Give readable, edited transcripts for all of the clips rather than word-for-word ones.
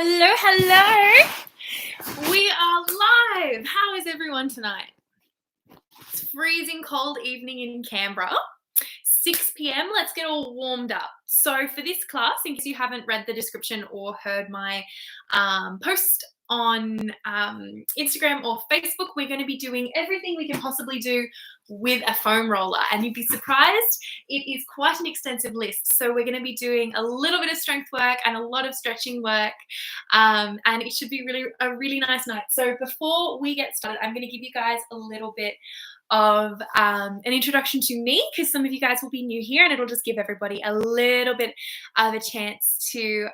Hello, hello. We are live. How is everyone tonight? It's freezing cold evening in Canberra. 6 p.m. Let's get all warmed up. So for this class, in case you haven't read the description or heard my post on Instagram or Facebook, we're going to be doing everything we can possibly do with a foam roller, and you'd be surprised, it is quite an extensive list. So we're going to be doing a little bit of strength work and a lot of stretching work, and it should be a really nice night. So before we get started, I'm going to give you guys a little bit of an introduction to me, because some of you guys will be new here, and it'll just give everybody a little bit of a chance to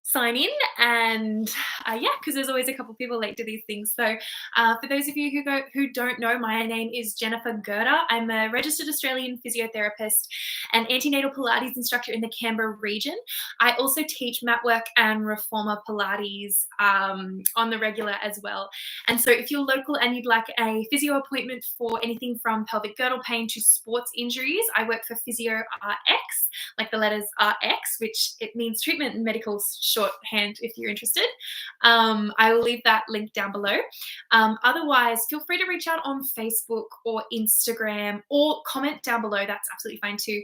sign in, and yeah, because there's always a couple people late to these things. So for those of you who don't know, my name is Jennifer Gerda. I'm a registered Australian physiotherapist and antenatal Pilates instructor in the Canberra region. I also teach mat work and reformer Pilates on the regular as well. And so if you're local and you'd like a physio appointment for anything from pelvic girdle pain to sports injuries, I work for Physio RX, like the letters RX, which it means treatment and medical shorthand if you're interested. I will leave that link down below. Otherwise, feel free to reach out on Facebook or Instagram, or comment down below. That's absolutely fine too.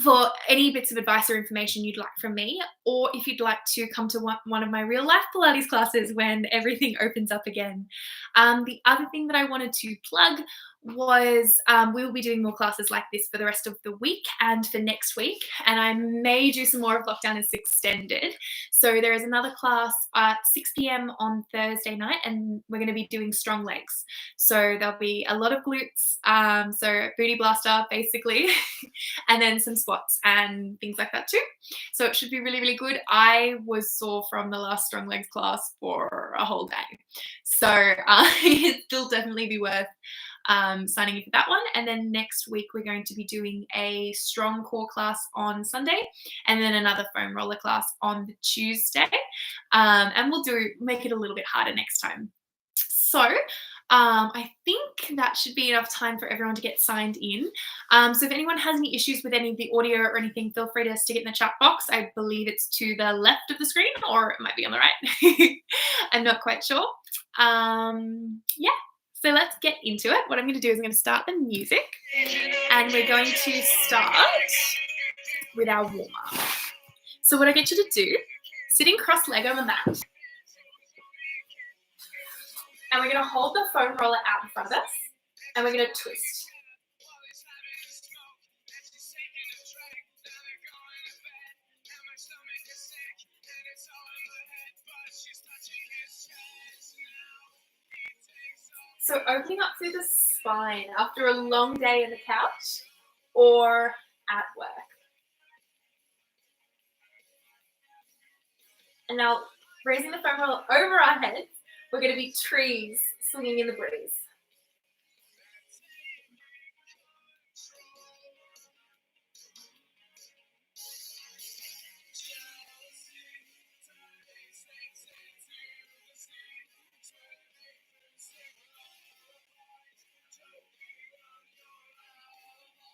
For any bits of advice or information you'd like from me, or if you'd like to come to one of my real life Pilates classes when everything opens up again. The other thing that I wanted to plug was we will be doing more classes like this for the rest of the week and for next week, and I may do some more of Lockdown is Extended. So there is another class at 6 p.m. on Thursday night, and we're going to be doing strong legs. So there'll be a lot of glutes, so booty blaster basically, and then some squats and things like that too. So it should be really, really good. I was sore from the last strong legs class for a whole day. So it'll still definitely be worth signing in for that one. And then next week we're going to be doing a strong core class on Sunday, and then another foam roller class on the Tuesday, and we'll make it a little bit harder next time. So I think that should be enough time for everyone to get signed in. So if anyone has any issues with any of the audio or anything, feel free to stick it in the chat box. I believe it's to the left of the screen, or it might be on the right. I'm not quite sure. Yeah. So let's get into it. What I'm going to do is I'm going to start the music, and we're going to start with our warm-up. So what I get you to do, sitting cross-legged on the mat, and we're going to hold the foam roller out in front of us, and we're going to twist. So opening up through the spine after a long day in the couch or at work. And now raising the foam roller over our heads, we're going to be trees swinging in the breeze.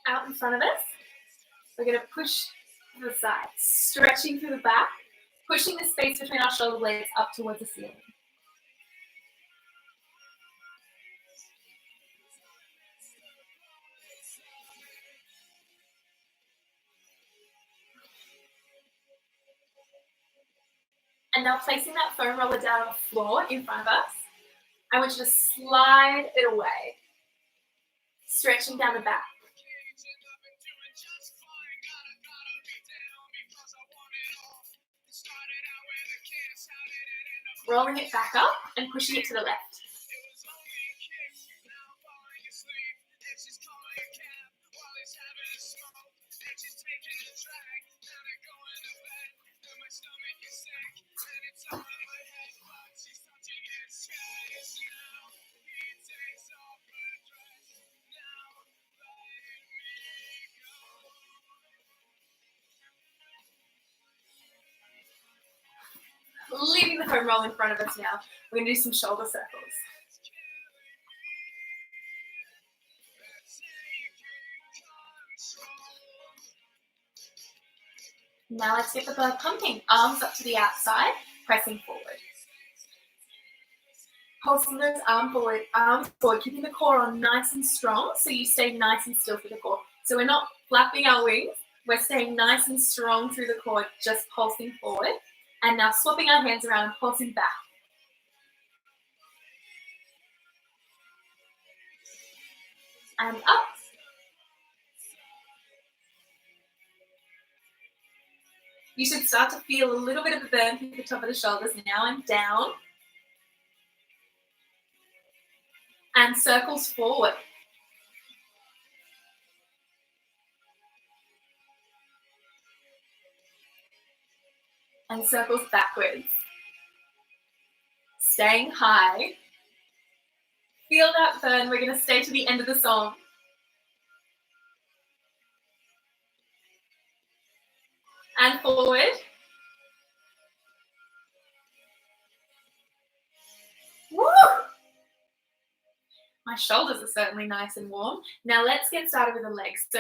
Out in front of us, we're going to push to the side, stretching through the back, pushing the space between our shoulder blades up towards the ceiling. And now placing that foam roller down on the floor in front of us, I want you to slide it away, stretching down the back. Rolling it back up and pushing it to the left. Leaving the foam roll in front of us now, we're going to do some shoulder circles. Now let's get the blood pumping. Arms up to the outside, pressing forward. Pulsing those arms forward, keeping the core on nice and strong so you stay nice and still through the core. So we're not flapping our wings, we're staying nice and strong through the core, just pulsing forward. And now swapping our hands around and pulsing back. And up. You should start to feel a little bit of a burn through the top of the shoulders now, and down. And circles forward. And circles backwards. Staying high. Feel that burn. We're going to stay to the end of the song. And forward. Woo! My shoulders are certainly nice and warm. Now let's get started with the legs. So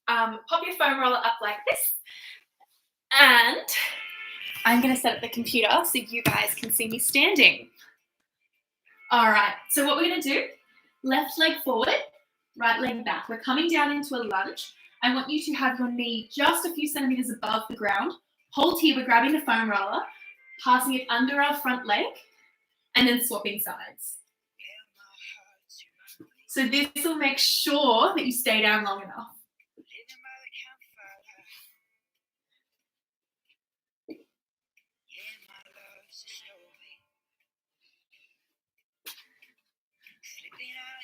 pop your foam roller up like this. And I'm going to set up the computer so you guys can see me standing. All right, so what we're going to do, left leg forward, right leg back. We're coming down into a lunge. I want you to have your knee just a few centimeters above the ground. Hold here, we're grabbing the foam roller, passing it under our front leg, and then swapping sides. So this will make sure that you stay down long enough.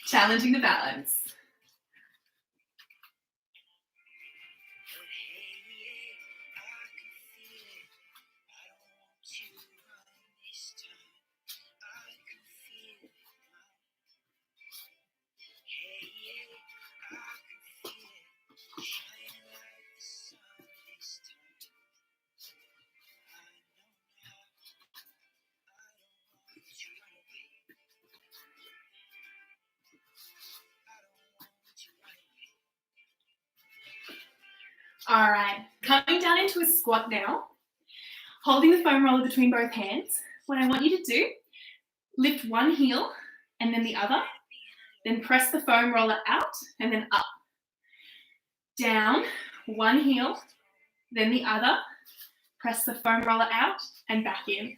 Challenging the balance. All right, coming down into a squat now, holding the foam roller between both hands. What I want you to do, lift one heel and then the other, then press the foam roller out and then up. Down, one heel, then the other, press the foam roller out and back in.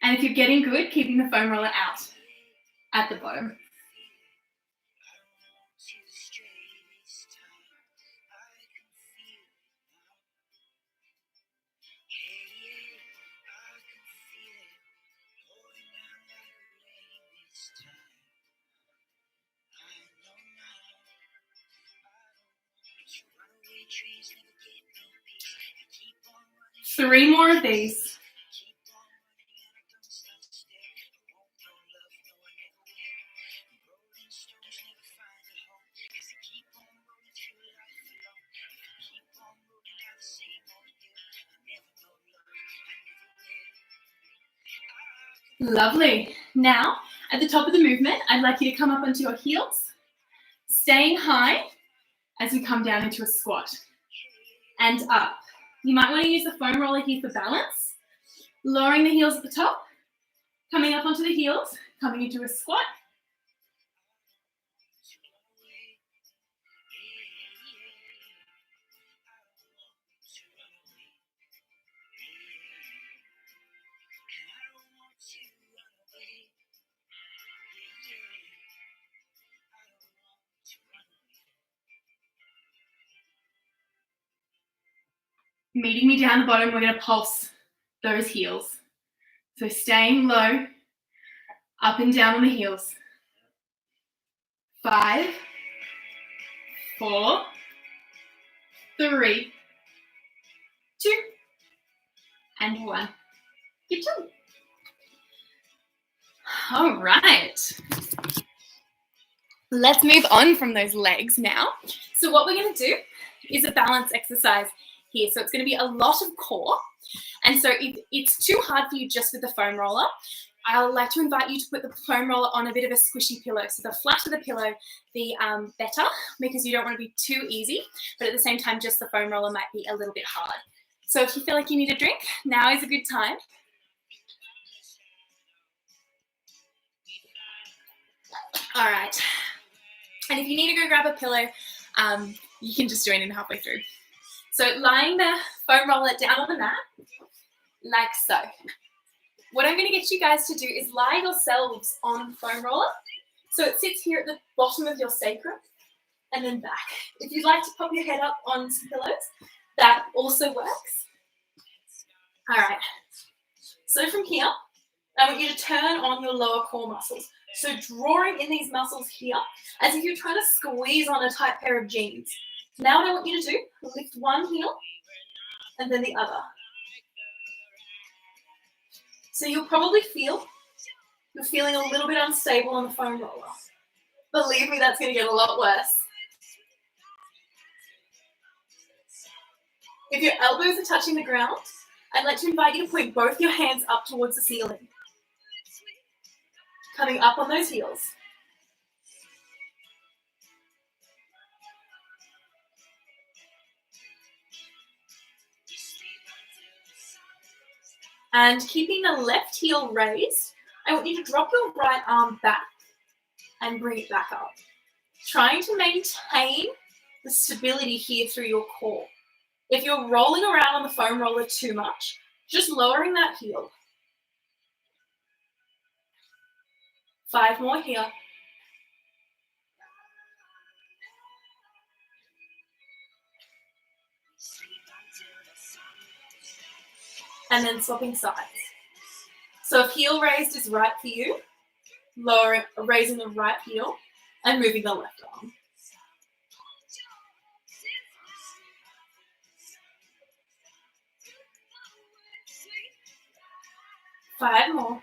And if you're getting good, keeping the foam roller out at the bottom. Three more of these. Lovely. Now, at the top of the movement, I'd like you to come up onto your heels, staying high as we come down into a squat and up. You might want to use the foam roller here for balance, lowering the heels at the top, coming up onto the heels, coming into a squat. Meeting me down the bottom, we're going to pulse those heels. So staying low, up and down on the heels. 5, 4, 3, 2, and 1. Good job. All right. Let's move on from those legs now. So what we're going to do is a balance exercise here. So it's going to be a lot of core. And so if it's too hard for you just with the foam roller, I'd like to invite you to put the foam roller on a bit of a squishy pillow. So the flatter the pillow, the better, because you don't want to be too easy, but at the same time, just the foam roller might be a little bit hard. So if you feel like you need a drink, now is a good time. All right. And if you need to go grab a pillow, you can just join in halfway through. So lying the foam roller down on the mat, like so. What I'm going to get you guys to do is lie yourselves on the foam roller. So it sits here at the bottom of your sacrum and then back. If you'd like to pop your head up on some pillows, that also works. All right. So from here, I want you to turn on your lower core muscles. So drawing in these muscles here as if you're trying to squeeze on a tight pair of jeans. Now what I want you to do, lift one heel and then the other. So you'll probably feel you're feeling a little bit unstable on the foam roller. Believe me, that's going to get a lot worse. If your elbows are touching the ground, I'd like to invite you to point both your hands up towards the ceiling. Coming up on those heels. And keeping the left heel raised, I want you to drop your right arm back and bring it back up. Trying to maintain the stability here through your core. If you're rolling around on the foam roller too much, just lowering that heel. 5 more here. And then swapping sides. So if heel raised is right for you, raising the right heel and moving the left arm. Five more.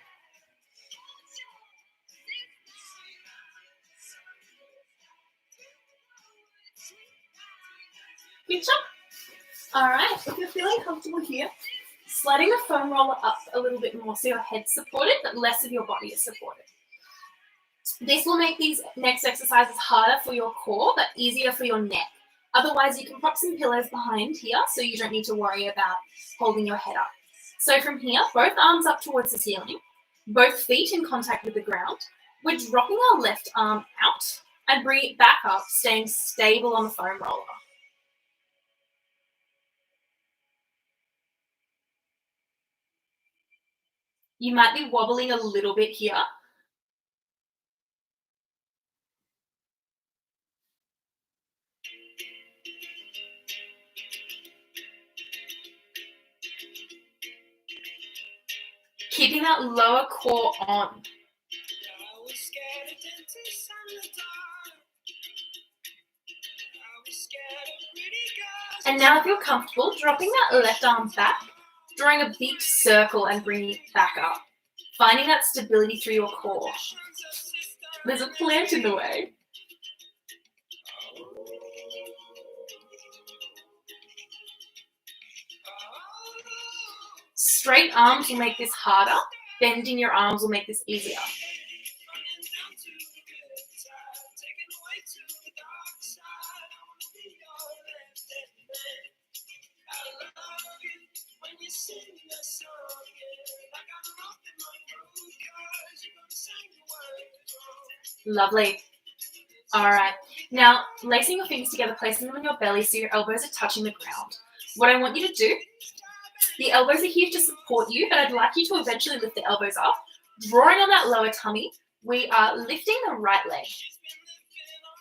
Good job. All right, if you're feeling comfortable here, sliding the foam roller up a little bit more so your head's supported, but less of your body is supported. This will make these next exercises harder for your core, but easier for your neck. Otherwise, you can prop some pillows behind here so you don't need to worry about holding your head up. So from here, both arms up towards the ceiling, both feet in contact with the ground. We're dropping our left arm out and bring it back up, staying stable on the foam roller. You might be wobbling a little bit here. Keeping that lower core on. And now if you're comfortable, dropping that left arm back, drawing a big circle and bringing it back up. Finding that stability through your core. There's a plant in the way. Straight arms will make this harder. Bending your arms will make this easier. Lovely. All right. Now, lacing your fingers together, placing them on your belly so your elbows are touching the ground. What I want you to do, the elbows are here to support you, but I'd like you to eventually lift the elbows up. Drawing on that lower tummy, we are lifting the right leg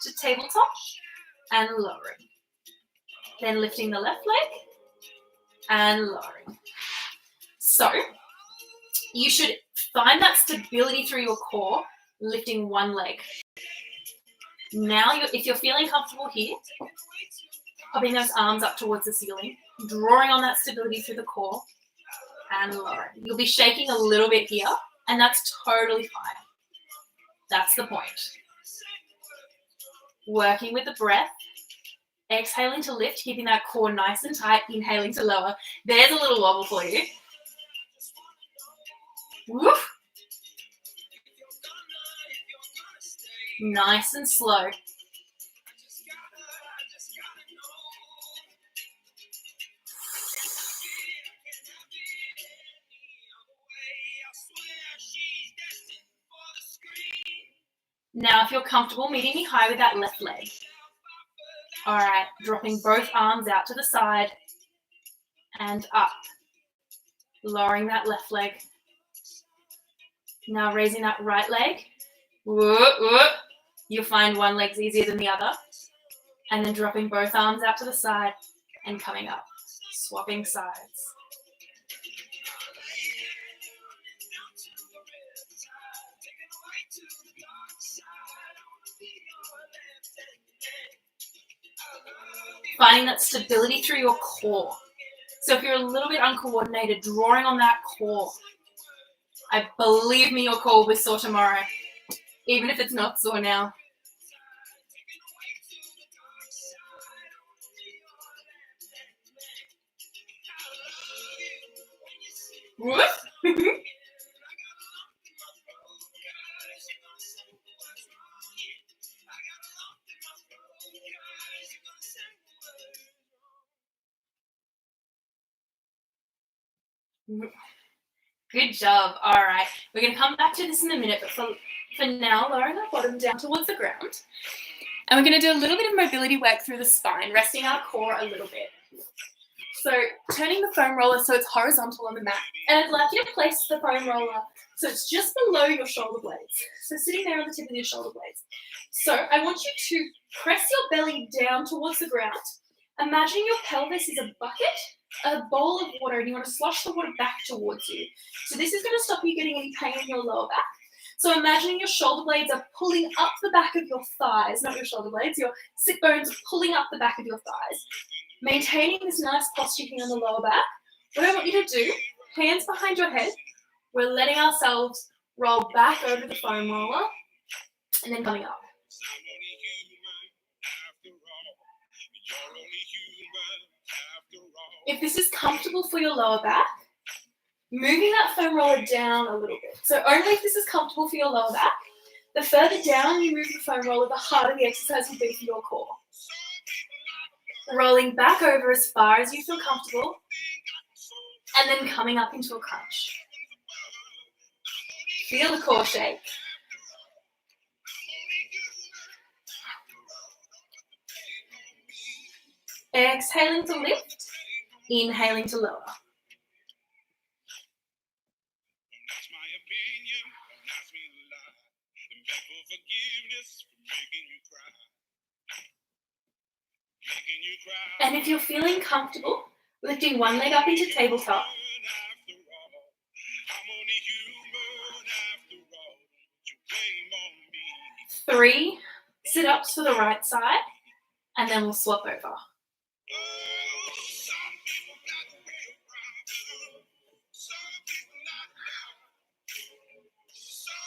to tabletop and lowering. Then lifting the left leg and lowering. So, you should find that stability through your core, lifting one leg. Now, if you're feeling comfortable here, popping those arms up towards the ceiling, drawing on that stability through the core, and lowering. You'll be shaking a little bit here, and that's totally fine. That's the point. Working with the breath, exhaling to lift, keeping that core nice and tight, inhaling to lower. There's a little wobble for you. Woof. Nice and slow. Now, if you're comfortable, meeting me high with that left leg. All right, dropping both arms out to the side and up. Lowering that left leg. Now raising that right leg. You'll find one leg's easier than the other. And then dropping both arms out to the side and coming up. Swapping sides. Finding that stability through your core. So if you're a little bit uncoordinated, drawing on that core. Believe me, your core will be sore tomorrow, even if it's not sore now. Good job. All right. We're going to come back to this in a minute, but for now, lowering our bottom down towards the ground. And we're going to do a little bit of mobility work through the spine, resting our core a little bit. So turning the foam roller so it's horizontal on the mat. And I'd like you to place the foam roller so it's just below your shoulder blades. So sitting there on the tip of your shoulder blades. So I want you to press your belly down towards the ground. Imagine your pelvis is a bucket, a bowl of water, and you want to slosh the water back towards you. So this is going to stop you getting any pain in your lower back. So imagining your shoulder blades are pulling up the back of your thighs, not your shoulder blades, your sit bones are pulling up the back of your thighs. Maintaining this nice posture here on the lower back. What I want you to do, hands behind your head, we're letting ourselves roll back over the foam roller and then coming up. If this is comfortable for your lower back, moving that foam roller down a little bit. So only if this is comfortable for your lower back. The further down you move the foam roller, the harder the exercise will be for your core. Rolling back over as far as you feel comfortable, and then coming up into a crunch. Feel the core shake. Exhaling to lift, inhaling to lower. And if you're feeling comfortable, lifting one leg up into tabletop. 3 sit-ups for the right side, and then we'll swap over.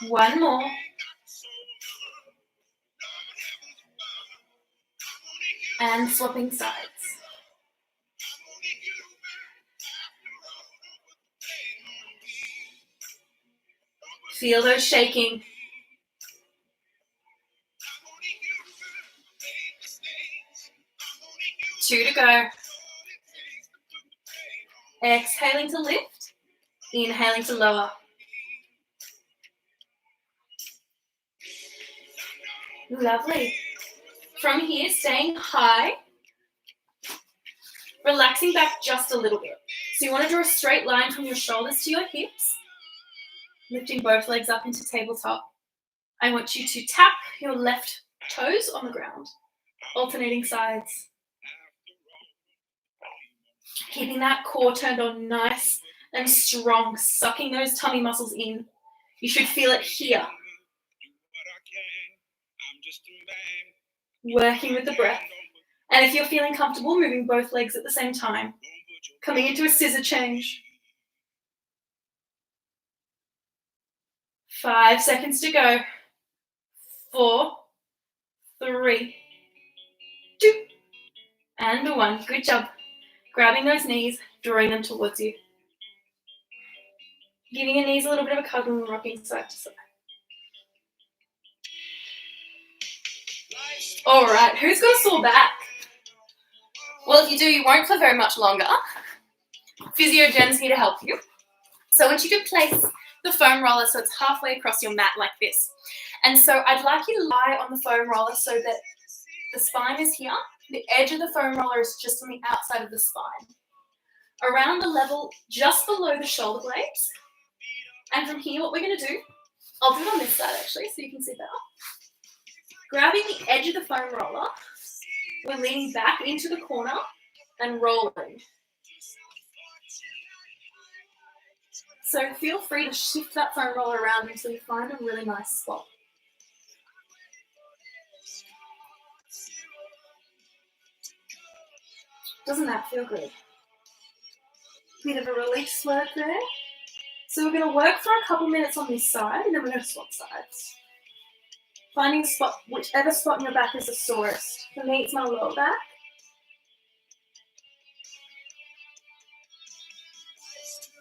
One more. And swapping sides. Feel those shaking. Two to go. Exhaling to lift, inhaling to lower. Lovely. From here, staying high, relaxing back just a little bit. So you want to draw a straight line from your shoulders to your hips, lifting both legs up into tabletop. I want you to tap your left toes on the ground, alternating sides. Keeping that core turned on nice and strong, sucking those tummy muscles in. You should feel it here. Working with the breath. And if you're feeling comfortable, moving both legs at the same time. Coming into a scissor change. 5 seconds to go. 4, 3, 2, and 1. Good job. Grabbing those knees, drawing them towards you. Giving your knees a little bit of a cuddle and rocking side to side. All right, who's got a sore back? Well, if you do, you won't for very much longer. Physio Jen's here to help you. So I want you to place the foam roller so it's halfway across your mat like this. And so I'd like you to lie on the foam roller so that the spine is here. The edge of the foam roller is just on the outside of the spine. Around the level just below the shoulder blades. And from here, what we're going to do, I'll do it on this side actually so you can see better. Grabbing the edge of the foam roller, we're leaning back into the corner and rolling. So feel free to shift that foam roller around until you find a really nice spot. Doesn't that feel good? Bit of a release work there. So we're going to work for a couple minutes on this side and then we're going to swap sides. Finding a spot, whichever spot in your back is the sorest. For me, it's my lower back.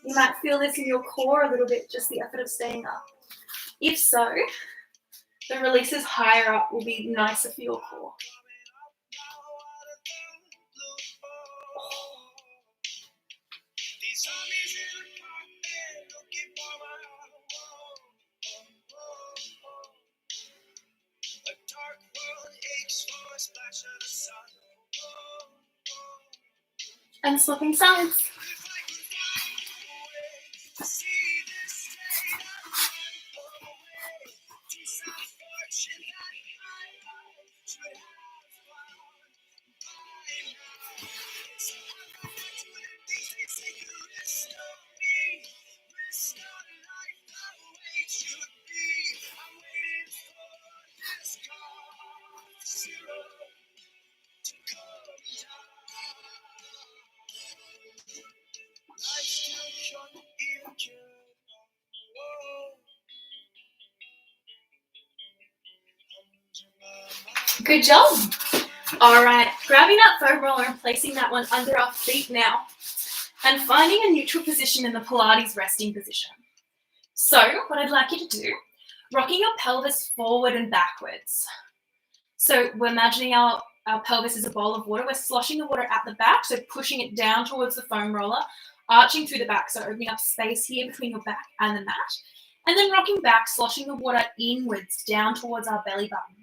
You might feel this in your core a little bit, just the effort of staying up. If so, the releases higher up will be nicer for your core. And swapping sides. Good job. All right, grabbing that foam roller and placing that one under our feet now and finding a neutral position in the Pilates resting position. So what I'd like you to do, rocking your pelvis forward and backwards. So we're imagining our pelvis is a bowl of water. We're sloshing the water at the back, so pushing it down towards the foam roller, arching through the back, so opening up space here between your back and the mat. And then rocking back, sloshing the water inwards down towards our belly button.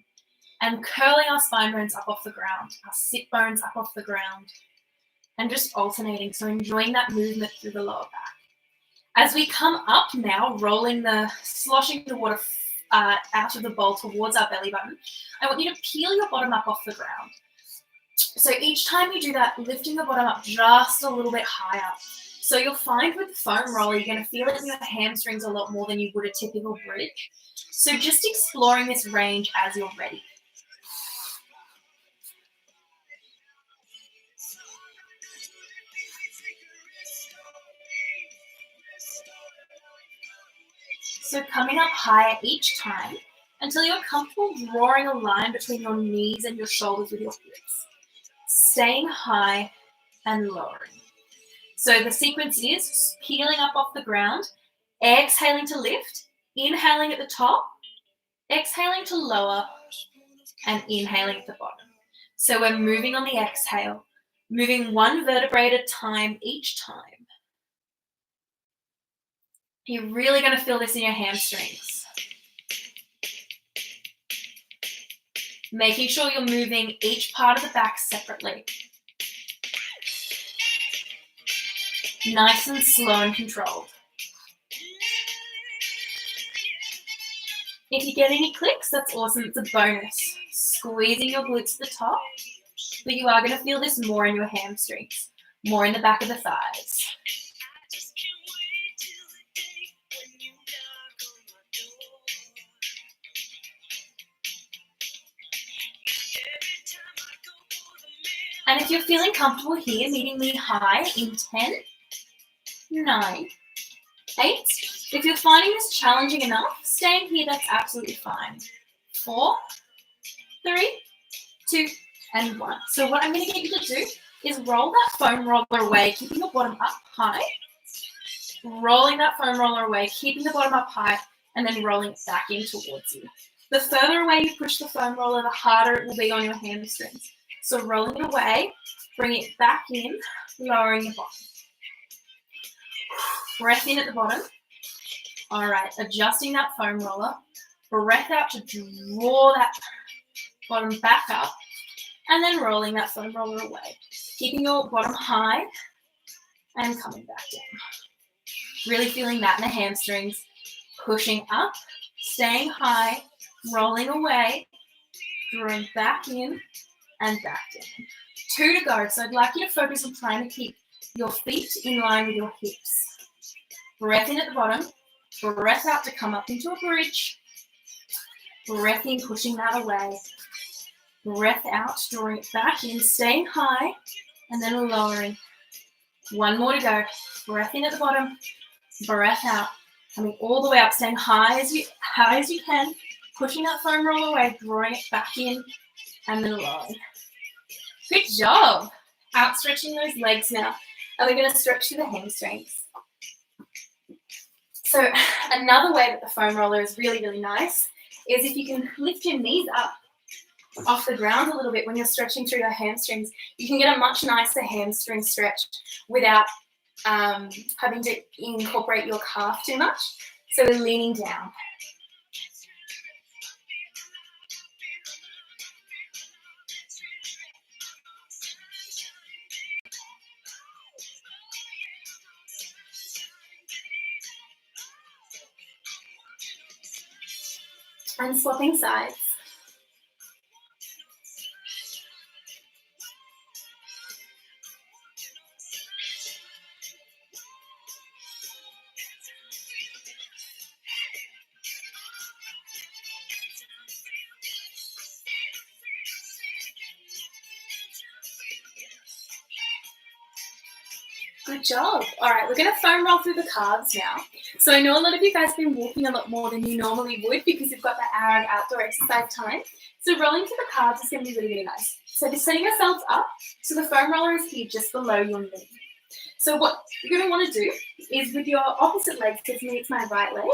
And curling our spine bones up off the ground, our sit bones up off the ground, and just alternating, so enjoying that movement through the lower back. As we come up now, sloshing the water out of the bowl towards our belly button, I want you to peel your bottom up off the ground. So each time you do that, lifting the bottom up just a little bit higher. So you'll find with the foam roller, you're going to feel it in your hamstrings a lot more than you would a typical bridge. So just exploring this range as you're ready. So coming up higher each time until you're comfortable drawing a line between your knees and your shoulders with your hips. Staying high and lowering. So the sequence is peeling up off the ground, exhaling to lift, inhaling at the top, exhaling to lower, and inhaling at the bottom. So we're moving on the exhale, moving one vertebrae at a time each time. You're really going to feel this in your hamstrings. Making sure you're moving each part of the back separately. Nice and slow and controlled. If you get any clicks, that's awesome. It's a bonus. Squeezing your glutes to the top, but you are going to feel this more in your hamstrings, more in the back of the thighs. And if you're feeling comfortable here, meeting me high in 10, 9, 8. If you're finding this challenging enough, staying here, that's absolutely fine. 4, 3, 2, and 1. So what I'm going to get you to do is roll that foam roller away, keeping your bottom up high. Rolling that foam roller away, keeping the bottom up high, and then rolling it back in towards you. The further away you push the foam roller, the harder it will be on your hamstrings. So rolling it away, bring it back in, lowering the bottom. Breath in at the bottom. All right, adjusting that foam roller. Breath out to draw that bottom back up, and then rolling that foam roller away. Keeping your bottom high and coming back down. Really feeling that in the hamstrings. Pushing up, staying high, rolling away, drawing back in and back down. 2 to go. So I'd like you to focus on trying to keep your feet in line with your hips. Breath in at the bottom. Breath out to come up into a bridge. Breath in, pushing that away. Breath out, drawing it back in, staying high, and then lowering. 1 more to go. Breath in at the bottom. Breath out. Coming all the way up, staying high as you can. Pushing that foam roll away, drawing it back in, and then lowering. Good job. Outstretching those legs now. And we're going to stretch through the hamstrings. So another way that the foam roller is really, really nice is if you can lift your knees up off the ground a little bit when you're stretching through your hamstrings. You can get a much nicer hamstring stretch without having to incorporate your calf too much. So we're leaning down. And swapping sides. Good job. All right, we're going to foam roll through the calves now. So I know a lot of you guys have been walking a lot more than you normally would because you've got that hour of outdoor exercise time. So rolling through the calves is going to be really, really nice. So just setting yourselves up. So the foam roller is here just below your knee. So what you're going to want to do is with your opposite leg, so for me it's my right leg,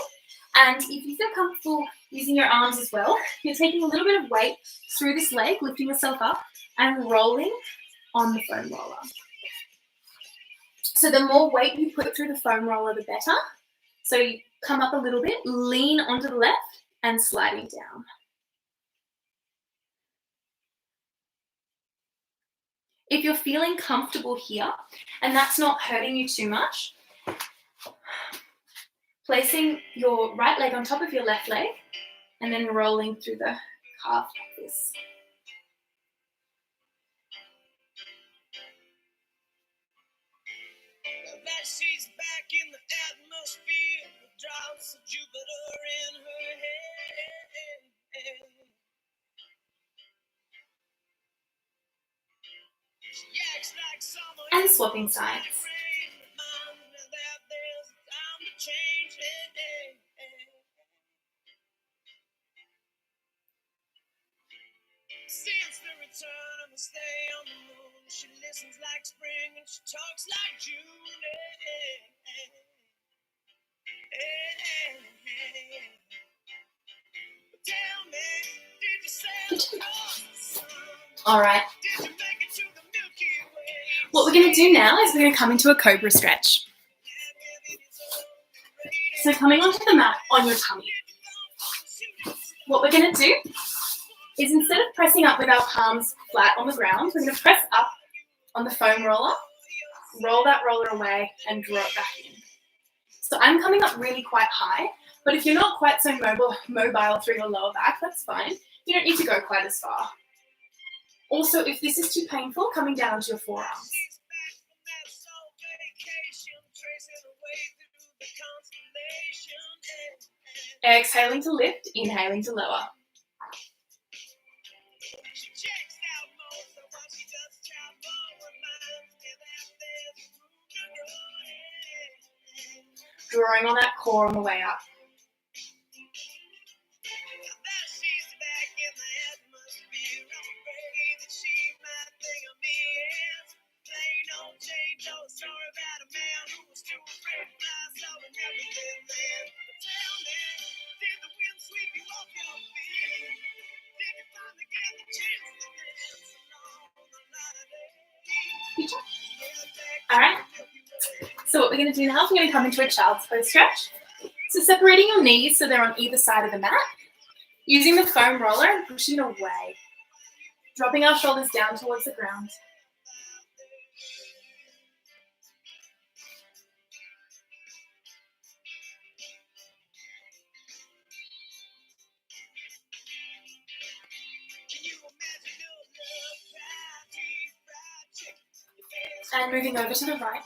and if you feel comfortable using your arms as well, you're taking a little bit of weight through this leg, lifting yourself up and rolling on the foam roller. So the more weight you put through the foam roller, the better. So you come up a little bit, lean onto the left and sliding down. If you're feeling comfortable here and that's not hurting you too much, placing your right leg on top of your left leg and then rolling through the calf like this. That she's back in the atmosphere, the drops of Jupiter in her head. She acts like summer and swapping sides. Since the return of the stay on the moon, she listens like spring and she talks like June. Tell me, did you sail across the sun? All right. Did you make it to the Milky Way? What we're going to do now is we're going to come into a cobra stretch. So coming onto the mat on your tummy. What we're going to do is instead of pressing up with our palms flat on the ground, we're going to press up on the foam roller, roll that roller away and draw it back in. So I'm coming up really quite high, but if you're not quite so mobile through your lower back, that's fine. You don't need to go quite as far. Also, if this is too painful, coming down to your forearms. Exhaling to lift, inhaling to lower. Drawing on that core on the way up. Good job. All right. So what we're going to do now is we're going to come into a child's pose stretch. So separating your knees so they're on either side of the mat. Using the foam roller and pushing it away. Dropping our shoulders down towards the ground. And moving over to the right.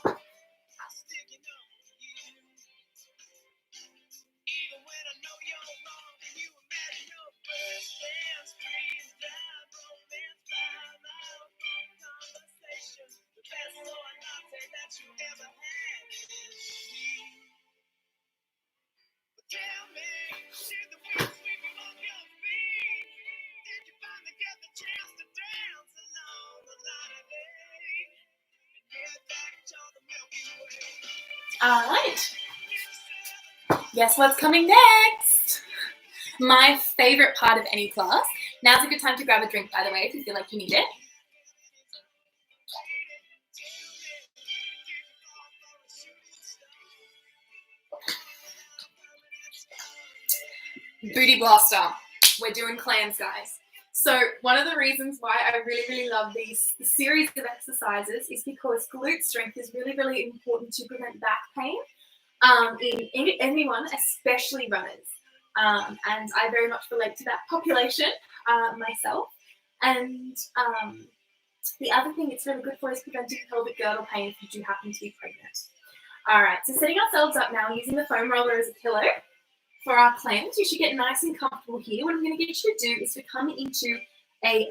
All right. Guess what's coming next? My favorite part of any class. Now's a good time to grab a drink, by the way, if you feel like you need it. Booty blaster. We're doing clams, guys. So one of the reasons why I really love these series of exercises is because glute strength is really important to prevent back pain in anyone, especially runners. And I very much relate to that population myself. And the other thing it's really good for is preventing pelvic girdle pain if you do happen to be pregnant. All right, so setting ourselves up now using the foam roller as a pillow. For our clams, you should get nice and comfortable here. What I'm going to get you to do is to come into a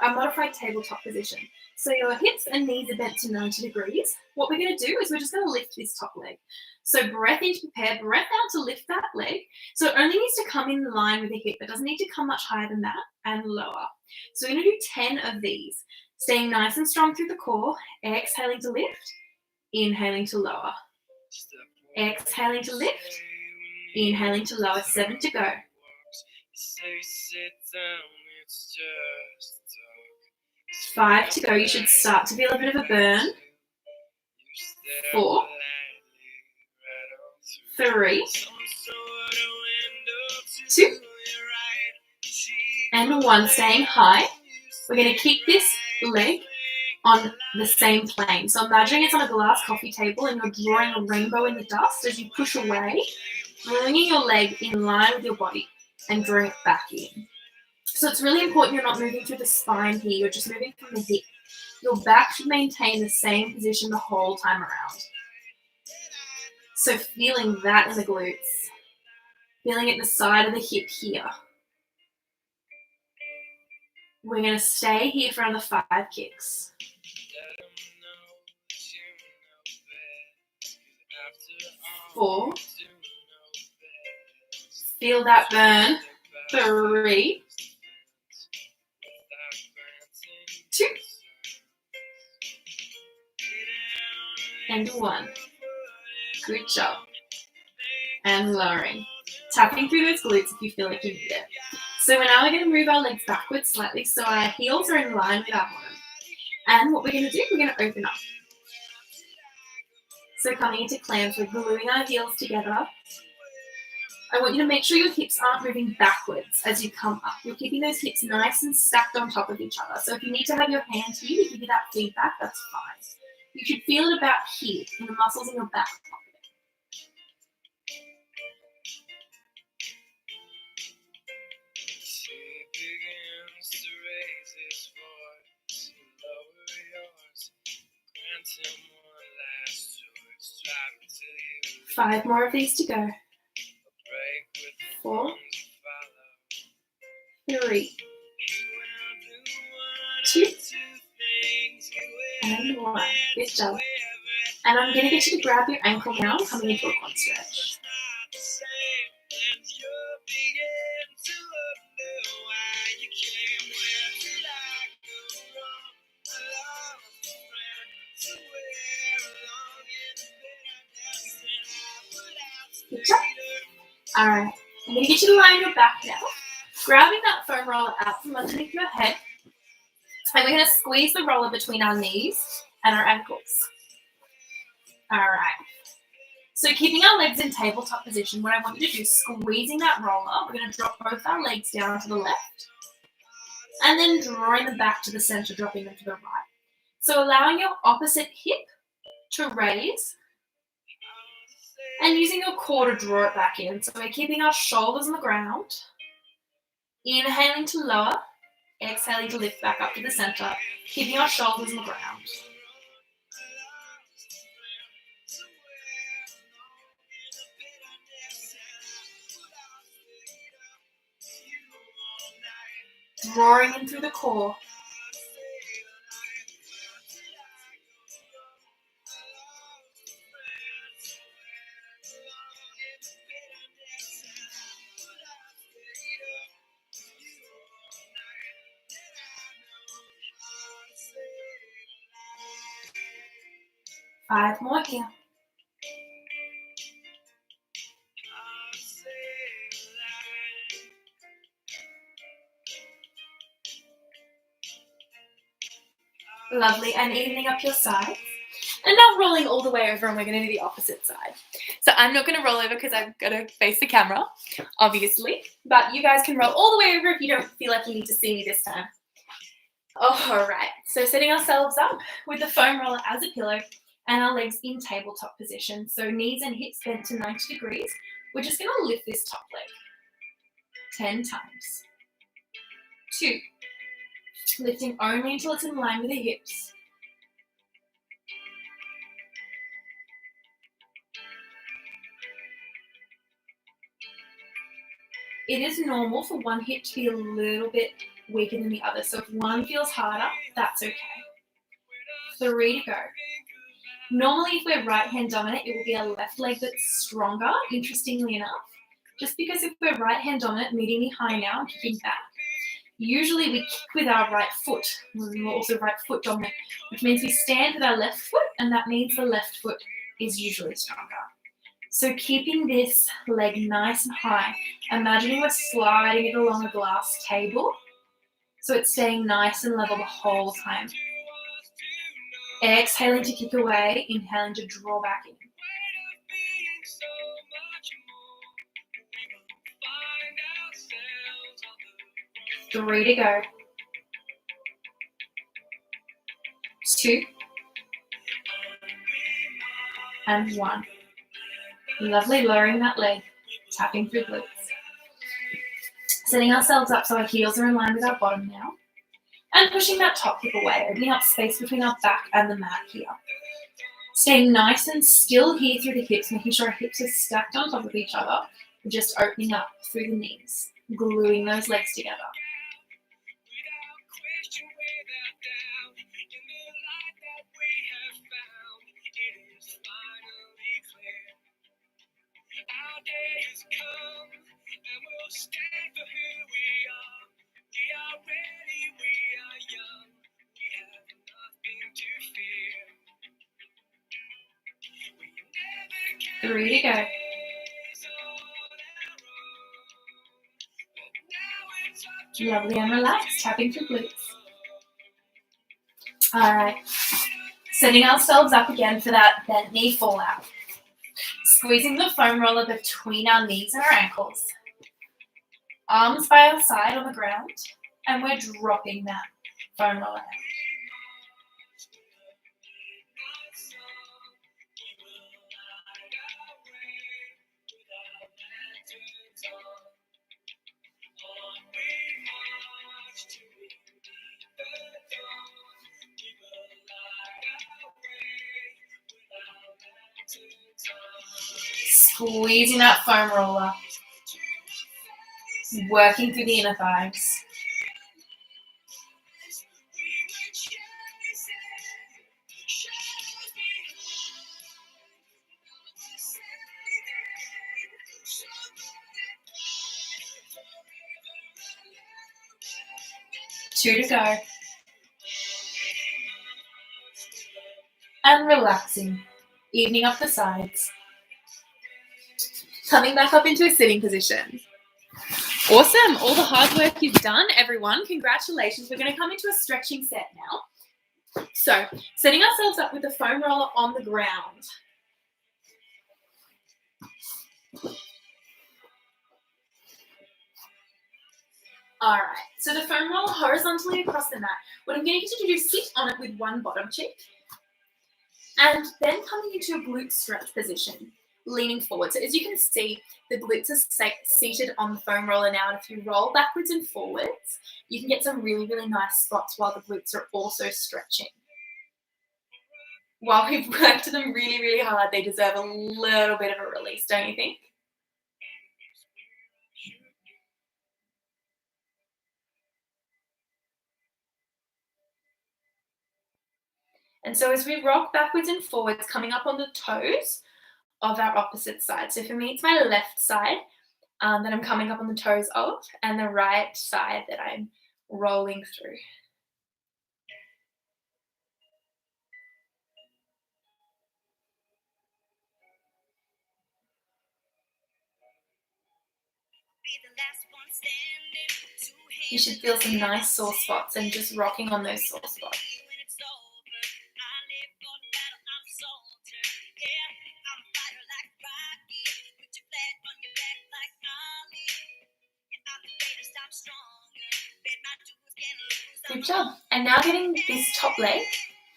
modified tabletop position. So your hips and knees are bent to 90 degrees. What we're going to do is we're just going to lift this top leg. So breath in to prepare, breath out to lift that leg. So it only needs to come in line with the hip. It doesn't need to come much higher than that and lower. So we're going to do 10 of these. Staying nice and strong through the core. Exhaling to lift. Inhaling to lower. Exhaling to lift. Inhaling to lower. 7 to go. 5 to go. You should start to feel a bit of a burn. 4, 3, 2, and 1. Staying high. We're going to keep this leg on the same plane. So imagine it's on a glass coffee table and you're drawing a rainbow in the dust as you push away, bringing your leg in line with your body and drawing it back in. So it's really important you're not moving through the spine here. You're just moving from the hip. Your back should maintain the same position the whole time around. So feeling that in the glutes. Feeling it in the side of the hip here. We're going to stay here for another 5 kicks. 4. Feel that burn. 3, 2, and 1. Good job. And lowering. Tapping through those glutes if you feel like you need it. So now we're going to move our legs backwards slightly so our heels are in line with our bottom. And what we're going to do, we're going to open up. So coming into clams, we're gluing our heels together. I want you to make sure your hips aren't moving backwards as you come up. You're keeping those hips nice and stacked on top of each other. So if you need to have your hand here to give you that feedback, that's fine. You should feel it about here in the muscles in your back pocket. Five more of these to go. 4, 3, 2, and 1. Good job. And I'm going to get you to grab your ankle now, coming into a quad stretch. Good job. All right. I'm going to get you to lie on your back now. Grabbing that foam roller out from underneath your head. And we're going to squeeze the roller between our knees and our ankles. All right. So keeping our legs in tabletop position, what I want you to do is squeezing that roller. We're going to drop both our legs down to the left and then drawing them back to the center, dropping them to the right. So allowing your opposite hip to raise and using your core to draw it back in. So we're keeping our shoulders on the ground, inhaling to lower, exhaling to lift back up to the center, keeping our shoulders on the ground. Drawing in through the core. Five more here. Lovely, and evening up your sides. And now rolling all the way over, and we're going to do the opposite side. So I'm not going to roll over because I've got to face the camera, obviously. But you guys can roll all the way over if you don't feel like you need to see me this time. All right, so setting ourselves up with the foam roller as a pillow and our legs in tabletop position. So knees and hips bent to 90 degrees. We're just going to lift this top leg 10 times. 2. Lifting only until it's in line with the hips. 3. It is normal for one hip to be a little bit weaker than the other. So if one feels harder, that's okay. 3 to go. Normally, if we're right hand dominant, it will be our left leg that's stronger, interestingly enough. Just because if we're right hand dominant, meeting knee high now, kicking back, usually we kick with our right foot. We're also right foot dominant, which means we stand with our left foot, and that means the left foot is usually stronger. So keeping this leg nice and high, imagining we're sliding it along a glass table, so it's staying nice and level the whole time. Exhaling to kick away, inhaling to draw back in. 3 to go. 2 and 1. Lovely, lowering that leg, tapping through glutes. Setting ourselves up so our heels are in line with our bottom now. And pushing that top hip away, opening up space between our back and the mat here. Staying nice and still here through the hips, making sure our hips are stacked on top of each other. Just opening up through the knees, gluing those legs together. Our day has come, and we'll stand for who we are. We are ready, we are young, we have nothing to fear. We never 3 to go. Lovely and relaxed, tapping through glutes. All right, setting ourselves up again for that bent knee fallout. Squeezing the foam roller between our knees and our ankles. Arms by our side on the ground, and we're dropping that foam roller down. Squeezing that foam roller. Working through the inner thighs. Two to go. And relaxing. Evening up the sides. Coming back up into a sitting position. Awesome. All the hard work you've done, everyone. Congratulations. We're going to come into a stretching set now. So setting ourselves up with the foam roller on the ground. All right, so the foam roller horizontally across the mat. What I'm going to get you to do is sit on it with one bottom cheek and then coming into a glute stretch position, leaning forward. So as you can see, the glutes are seated on the foam roller now, and if you roll backwards and forwards, you can get some really, really nice spots while the glutes are also stretching. While we've worked them really, really hard, they deserve a little bit of a release, don't you think? And so as we rock backwards and forwards, coming up on the toes of our opposite side. So for me, it's my left side that I'm coming up on the toes of, and the right side that I'm rolling through. You should feel some nice sore spots and just rocking on those sore spots. Good job. And now getting this top leg,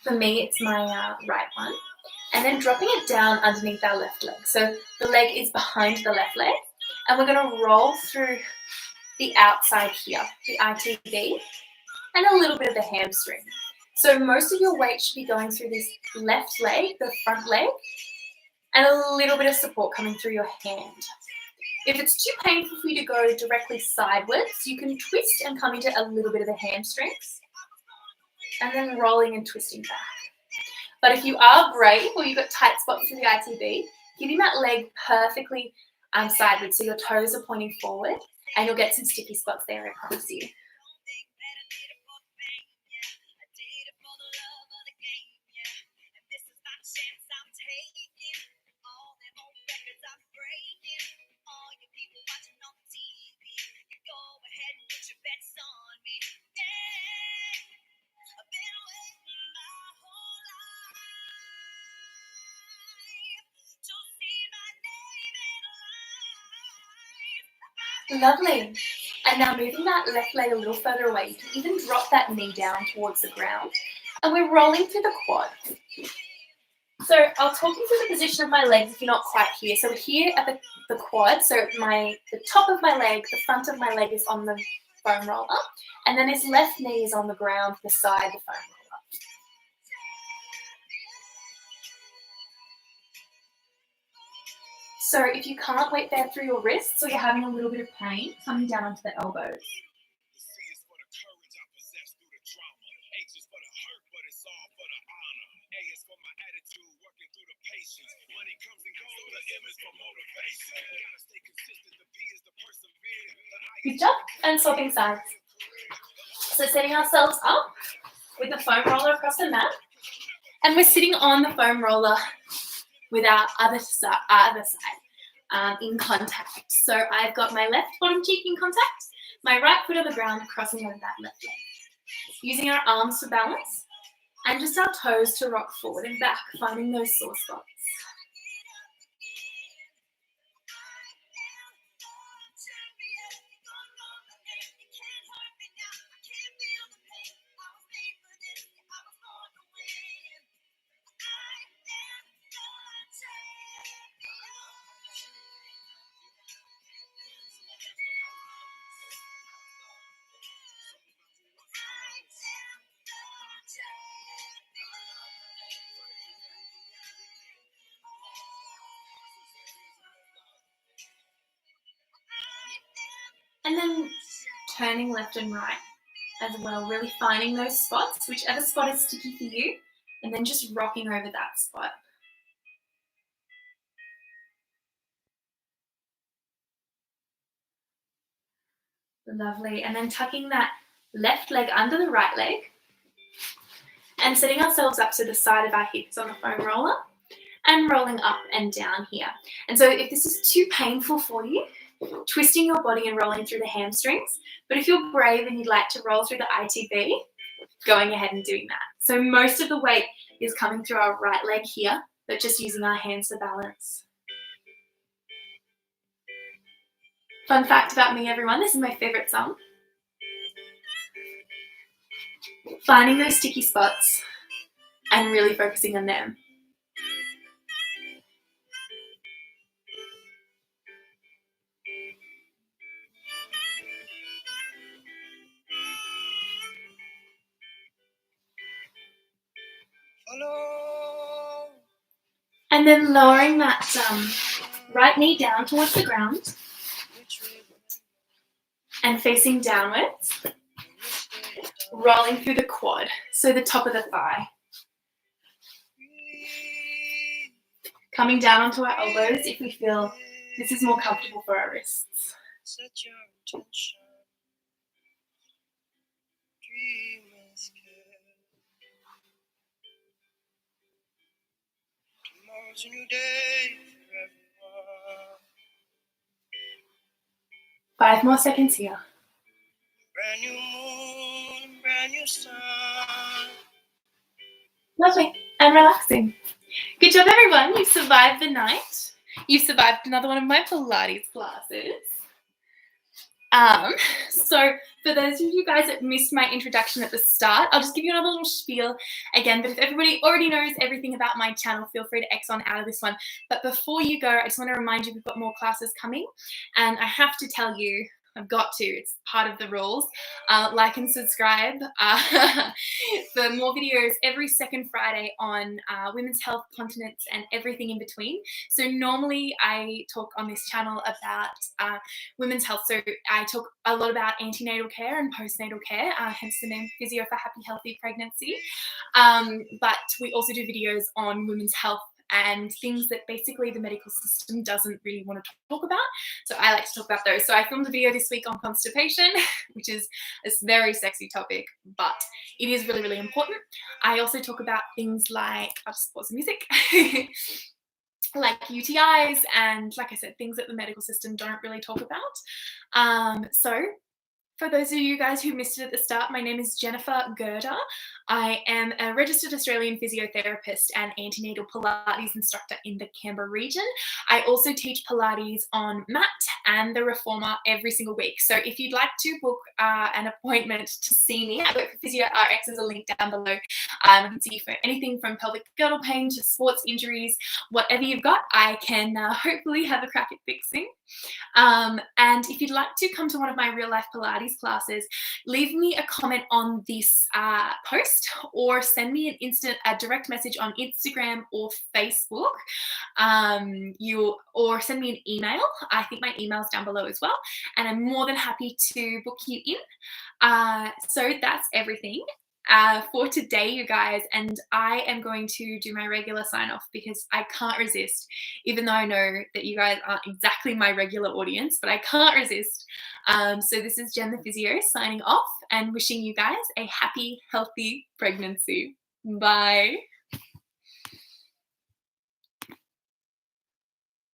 for me it's my right one, and then dropping it down underneath our left leg. So the leg is behind the left leg, and we're going to roll through the outside here, the ITB, and a little bit of the hamstring. So most of your weight should be going through this left leg, the front leg, and a little bit of support coming through your hand. If it's too painful for you to go directly sideways, you can twist and come into a little bit of the hamstrings, and then rolling and twisting back. But if you are brave or you've got tight spots through the ITB, keeping that leg perfectly sideways, so your toes are pointing forward, and you'll get some sticky spots there, I promise you. Lovely. And now moving that left leg a little further away, you can even drop that knee down towards the ground. And we're rolling through the quad. So I'll talk you through the position of my legs if you're not quite here. So we're here at the quad. So the top of my leg, the front of my leg is on the foam roller. And then this left knee is on the ground beside the foam roller. So if you can't wait there through your wrists or you're having a little bit of pain, coming down onto the elbows. Good job. And swapping sides. So setting ourselves up with the foam roller across the mat. And we're sitting on the foam roller with our other side in contact. So I've got my left bottom cheek in contact, my right foot on the ground crossing over that left leg. Using our arms for balance and just our toes to rock forward and back, finding those sore spots. And then turning left and right as well, really finding those spots, whichever spot is sticky for you, and then just rocking over that spot. Lovely. And then tucking that left leg under the right leg and setting ourselves up to the side of our hips on the foam roller and rolling up and down here. And so if this is too painful for you, twisting your body and rolling through the hamstrings. But if you're brave and you'd like to roll through the ITB, going ahead and doing that. So most of the weight is coming through our right leg here, but just using our hands to balance. Fun fact about me, everyone, this is my favorite song. Finding those sticky spots and really focusing on them. Follow. And then lowering that right knee down towards the ground and facing downwards, rolling through the quad, so the top of the thigh. Coming down onto our elbows if we feel this is more comfortable for our wrists. Set your intention. Dream is good. Tomorrow's a new day for everyone. 5 more seconds here. Brand new moon, brand new sun. Lovely and relaxing. Good job, everyone. You've survived the night. You've survived another one of my Pilates classes. So for those of you guys that missed my introduction at the start, I'll just give you another little spiel again, but if everybody already knows everything about my channel, feel free to X on out of this one. But before you go, I just want to remind you we've got more classes coming, and I have to tell you, I've got to, it's part of the rules. Like and subscribe for more videos every second Friday on women's health, continence, and everything in between. So normally I talk on this channel about women's health. So I talk a lot about antenatal care and postnatal care, hence the name Physio for Happy, Healthy Pregnancy. But we also do videos on women's health and things that basically the medical system doesn't really want to talk about. So I like to talk about those. So I filmed a video this week on constipation, which is a very sexy topic, but it is really, really important. I also talk about things like, I'll just pause the music, like UTIs and, like I said, things that the medical system don't really talk about. So for those of you guys who missed it at the start, my name is Jennifer Gerda. I am a registered Australian physiotherapist and antenatal Pilates instructor in the Canberra region. I also teach Pilates on mat and the reformer every single week. So if you'd like to book an appointment to see me, I work for Physio RX, there's a link down below. I can see you for anything from pelvic girdle pain to sports injuries, whatever you've got, I can hopefully have a crack at fixing. And if you'd like to come to one of my real life Pilates classes, leave me a comment on this post or send me a direct message on Instagram or Facebook. Or send me an email. I think my email's down below as well, and I'm more than happy to book you in. So that's everything for today, you guys, and I am going to do my regular sign off because I can't resist, even though I know that you guys aren't exactly my regular audience, but I can't resist. So this is Jen the Physio signing off and wishing you guys a happy, healthy pregnancy. Bye.